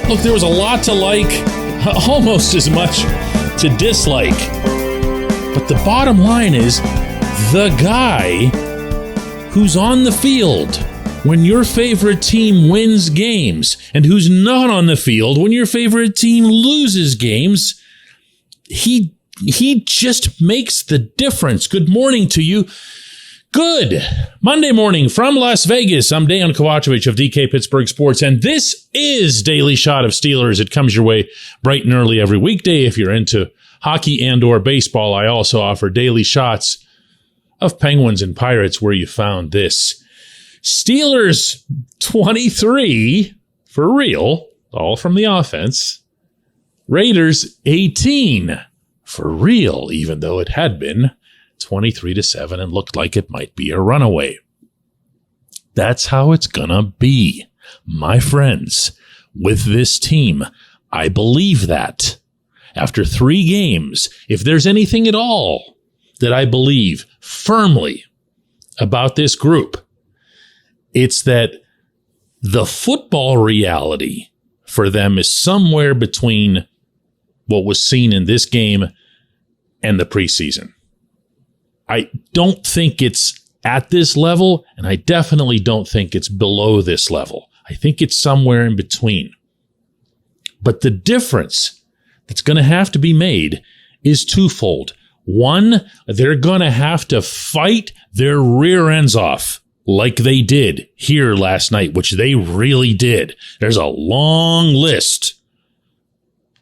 Look, there was a lot to like, almost as much to dislike. But the bottom line is, the guy who's on the field when your favorite team wins games and who's not on the field when your favorite team loses games, he just makes the difference. Good morning to you. Good Monday morning from Las Vegas. I'm Dejan Kovacevic of DK Pittsburgh Sports, and this is Daily Shot of Steelers. It comes your way bright and early every weekday. If you're into hockey and or baseball, I also offer daily shots of Penguins and Pirates where you found this. Steelers 23, for real, all from the offense. Raiders 18, for real, even though it had been 23-7 and looked like it might be a runaway. That's how it's gonna be, my friends, with this team. I believe that. After 3 games, if there's anything at all that I believe firmly about this group, it's that the football reality for them is somewhere between what was seen in this game and the preseason. I don't think it's at this level, and I definitely don't think it's below this level. I think it's somewhere in between. But the difference that's going to have to be made is twofold. One, they're going to have to fight their rear ends off like they did here last night, which they really did. There's a long list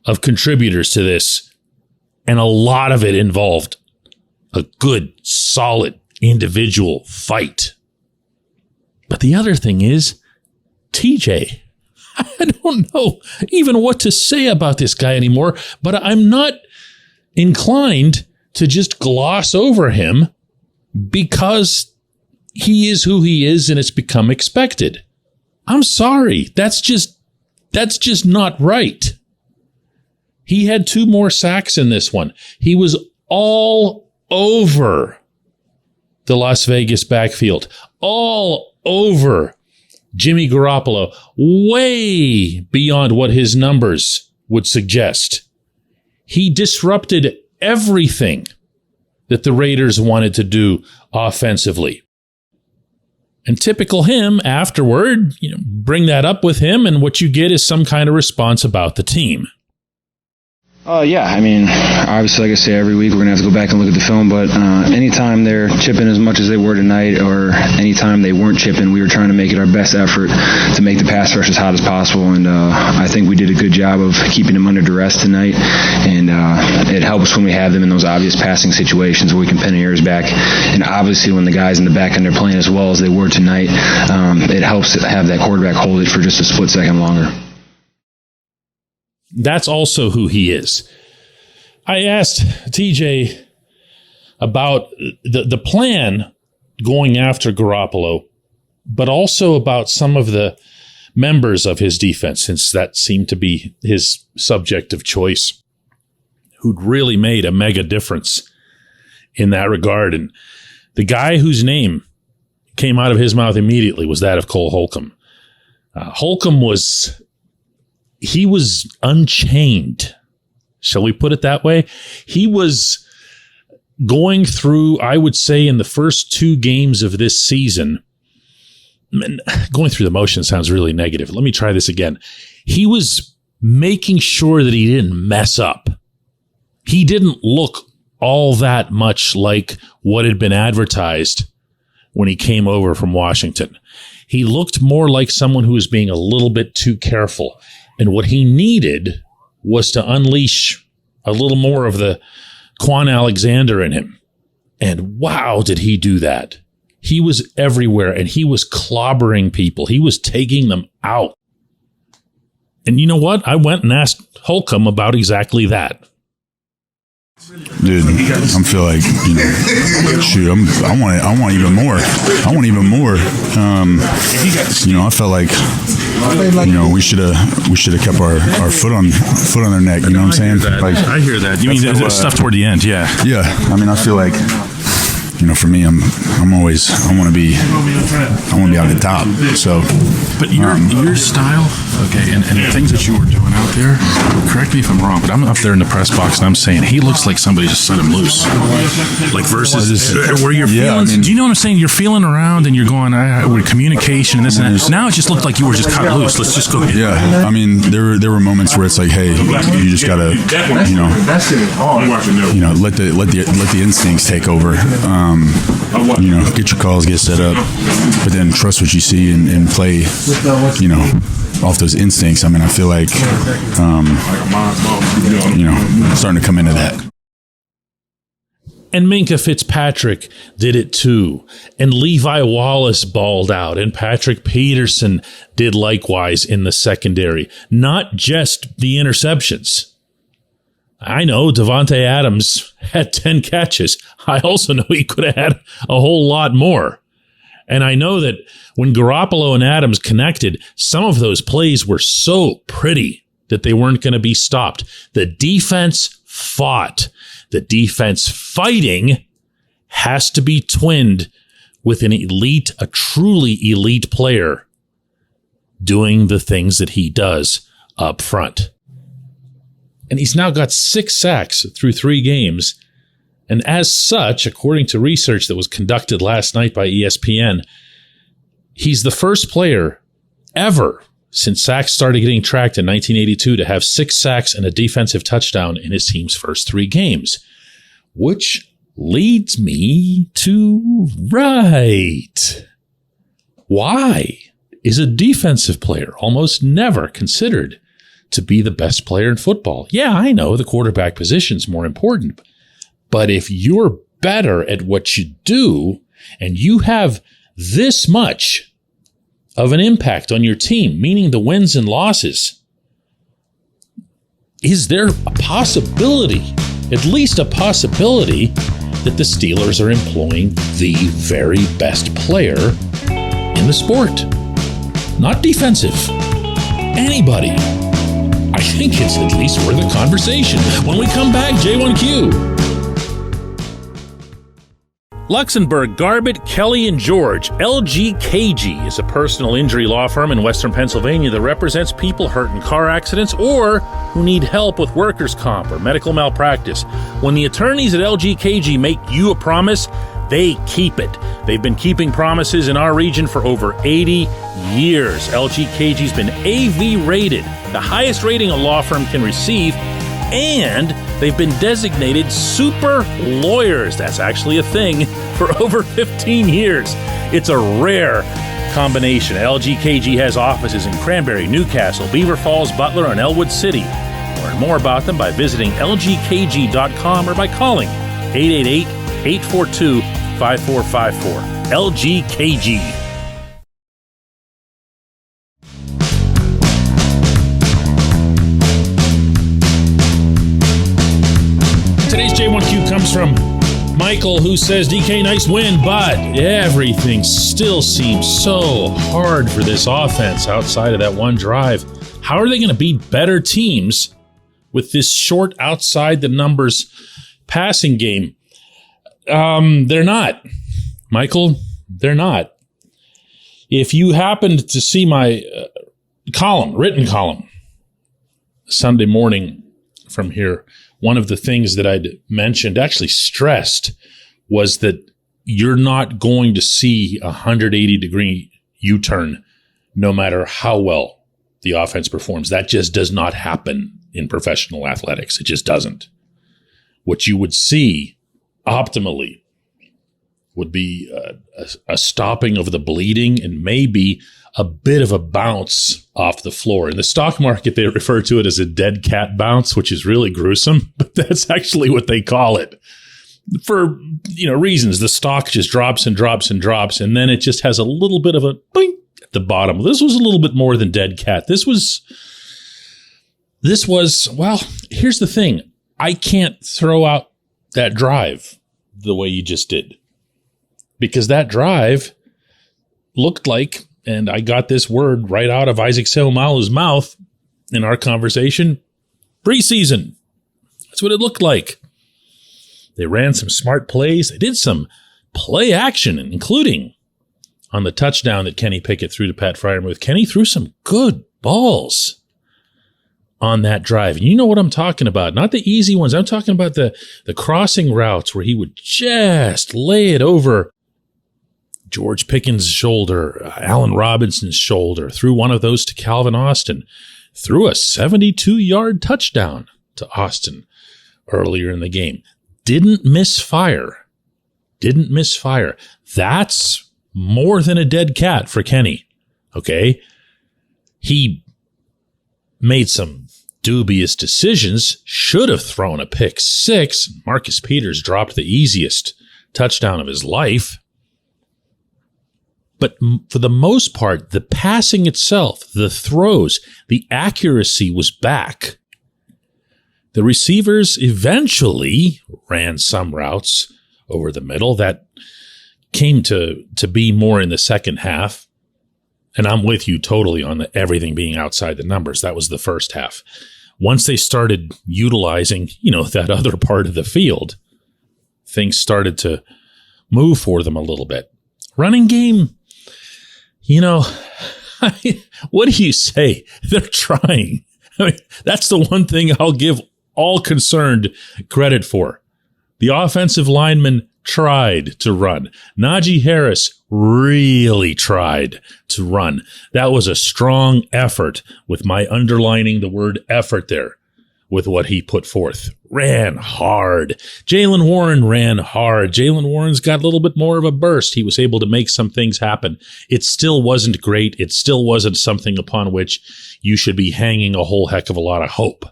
of contributors to this, and a lot of it involved a good, solid individual fight. But the other thing is, TJ, I don't know even what to say about this guy anymore, but I'm not inclined to just gloss over him because he is who he is and it's become expected. I'm sorry. That's just not right. He had 2 more sacks in this one. He was all over the Las Vegas backfield, all over Jimmy Garoppolo, way beyond what his numbers would suggest. He disrupted everything that the Raiders wanted to do offensively. And typical him, afterward, bring that up with him, and what you get is some kind of response about the team. Yeah, I mean, obviously, like I say, every week we're going to have to go back and look at the film, but anytime they're chipping as much as they were tonight, or anytime they weren't chipping, we were trying to make it our best effort to make the pass rush as hot as possible, and I think we did a good job of keeping them under duress tonight, and it helps when we have them in those obvious passing situations where we can pin ears back, and obviously when the guys in the back end are playing as well as they were tonight, it helps to have that quarterback hold it for just a split second longer. That's also who he is. I asked TJ about the plan going after Garoppolo, but also about some of the members of his defense, since that seemed to be his subject of choice, who'd really made a mega difference in that regard. And the guy whose name came out of his mouth immediately was that of Cole Holcomb. Holcomb was unchained. Shall we put it that way? He was going through, I would say, in the first 2 games of this season, going through the motions sounds really negative. Let me try this again. He was making sure that he didn't mess up. He didn't look all that much like what had been advertised when he came over from Washington. He looked more like someone who was being a little bit too careful. And what he needed was to unleash a little more of the Quan Alexander in him. And wow, did he do that. He was everywhere, and he was clobbering people. He was taking them out. And you know what? I went and asked Holcomb about exactly that. Dude, I feel like, shoot, I want even more. I want even more. I felt like, we should have kept our foot on their neck. You know what I'm saying? I hear that. You mean the stuff toward the end? Yeah. Yeah. I mean, I feel like for me, I want to be out at the top. So, but your style, okay, and the things that you were doing out there, correct me if I'm wrong, but I'm up there in the press box and I'm saying he looks like somebody just set him loose, like versus where you're feeling. Do you know what I'm saying? You're feeling around and you're going with communication and this and that. Now it just looked like you were just cut loose. Let's just go ahead. Yeah, I mean, there were moments where it's like, hey, you just gotta, let the instincts take over. Get your calls, get set up, but then trust what you see and play, off those instincts. I mean, I feel like, starting to come into that. And Minkah Fitzpatrick did it too. And Levi Wallace balled out. And Patrick Peterson did likewise in the secondary. Not just the interceptions. I know Devontae Adams had 10 catches. I also know he could have had a whole lot more. And I know that when Garoppolo and Adams connected, some of those plays were so pretty that they weren't going to be stopped. The defense fought. The defense fighting has to be twinned with a truly elite player doing the things that he does up front. And he's now got 6 sacks through 3 games. And as such, according to research that was conducted last night by ESPN, he's the first player ever since sacks started getting tracked in 1982 to have 6 sacks and a defensive touchdown in his team's first 3 games. Which leads me to right. Why is a defensive player almost never considered to be the best player in football? Yeah, I know the quarterback position's more important. But if you're better at what you do and you have this much of an impact on your team, meaning the wins and losses, is there a possibility, at least a possibility, that the Steelers are employing the very best player in the sport? Not defensive. Anybody. I think it's at least worth a conversation. When we come back, J1Q. Luxembourg, Garbett, Kelly, and George. LGKG is a personal injury law firm in Western Pennsylvania that represents people hurt in car accidents or who need help with workers' comp or medical malpractice. When the attorneys at LGKG make you a promise, they keep it. They've been keeping promises in our region for over 80 years. LGKG's been AV rated, the highest rating a law firm can receive, and they've been designated super lawyers. That's actually a thing for over 15 years. It's a rare combination. LGKG has offices in Cranberry, Newcastle, Beaver Falls, Butler, and Elwood City. Learn more about them by visiting lgkg.com or by calling 888-842-5454. LGKG. Today's J1Q comes from Michael, who says, DK, nice win, but everything still seems so hard for this offense outside of that one drive. How are they going to beat better teams with this short outside the numbers passing game? They're not. Michael, they're not. If you happened to see my written column, Sunday morning from here, one of the things that I'd mentioned, actually stressed, was that you're not going to see a 180-degree U-turn no matter how well the offense performs. That just does not happen in professional athletics. It just doesn't. What you would see optimally would be a stopping of the bleeding and maybe a bit of a bounce off the floor. In the stock market, they refer to it as a dead cat bounce, which is really gruesome, but that's actually what they call it. For reasons, the stock just drops and drops and drops, and then it just has a little bit of a boing at the bottom. This was a little bit more than dead cat. This was, well, here's the thing. I can't throw out that drive the way you just did, because that drive looked like, and I got this word right out of Isaac Seumalo's mouth in our conversation, preseason. That's what it looked like. They ran some smart plays. They did some play action, including on the touchdown that Kenny Pickett threw to Pat Freiermuth. Kenny threw some good balls on that drive. And you know what I'm talking about. Not the easy ones. I'm talking about the crossing routes where he would just lay it over George Pickens' shoulder, Allen Robinson's shoulder, threw one of those to Calvin Austin, threw a 72-yard touchdown to Austin earlier in the game. Didn't miss fire. That's more than a dead cat for Kenny. Okay? He made some dubious decisions, should have thrown a pick six. Marcus Peters dropped the easiest touchdown of his life. But for the most part, the passing itself, the throws, the accuracy was back. The receivers eventually ran some routes over the middle that came to be more in the second half. And I'm with you totally on everything being outside the numbers. That was the first half. Once they started utilizing, that other part of the field, things started to move for them a little bit. Running game, what do you say? They're trying. That's the one thing I'll give all concerned credit for. The offensive linemen tried to run. Najee Harris really tried to run. That was a strong effort, with my underlining the word effort there, with what he put forth. Ran hard. Jaylen Warren ran hard. Jaylen Warren's got a little bit more of a burst. He was able to make some things happen. It still wasn't great. It still wasn't something upon which you should be hanging a whole heck of a lot of hope.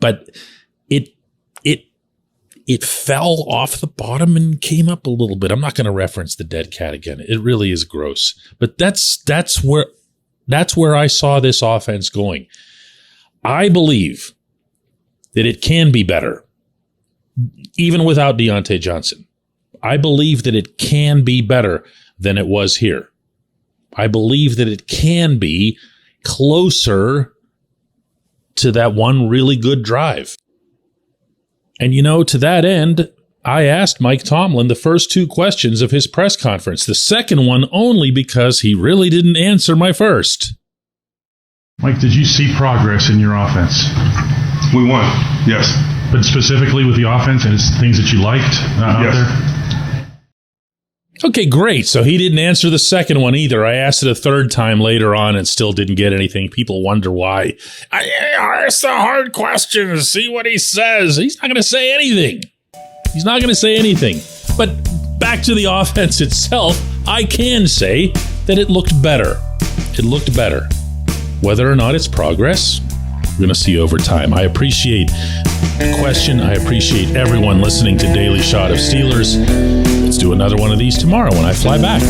But it fell off the bottom and came up a little bit. I'm not going to reference the dead cat again. It really is gross. But that's where I saw this offense going. I believe that it can be better, even without Deontay Johnson. I believe that it can be better than it was here. I believe that it can be closer to that one really good drive. And to that end, I asked Mike Tomlin the first two questions of his press conference. The second one only because he really didn't answer my first. Mike, did you see progress in your offense? We won, yes. But specifically with the offense and things that you liked out there? Okay, great. So he didn't answer the second one either. I asked it a third time later on and still didn't get anything. People wonder why. I asked the hard questions. See what he says. He's not going to say anything. But back to the offense itself, I can say that it looked better. Whether or not it's progress, we're going to see over time. I appreciate the question. I appreciate everyone listening to Daily Shot of Steelers. Let's do another one of these tomorrow when I fly back.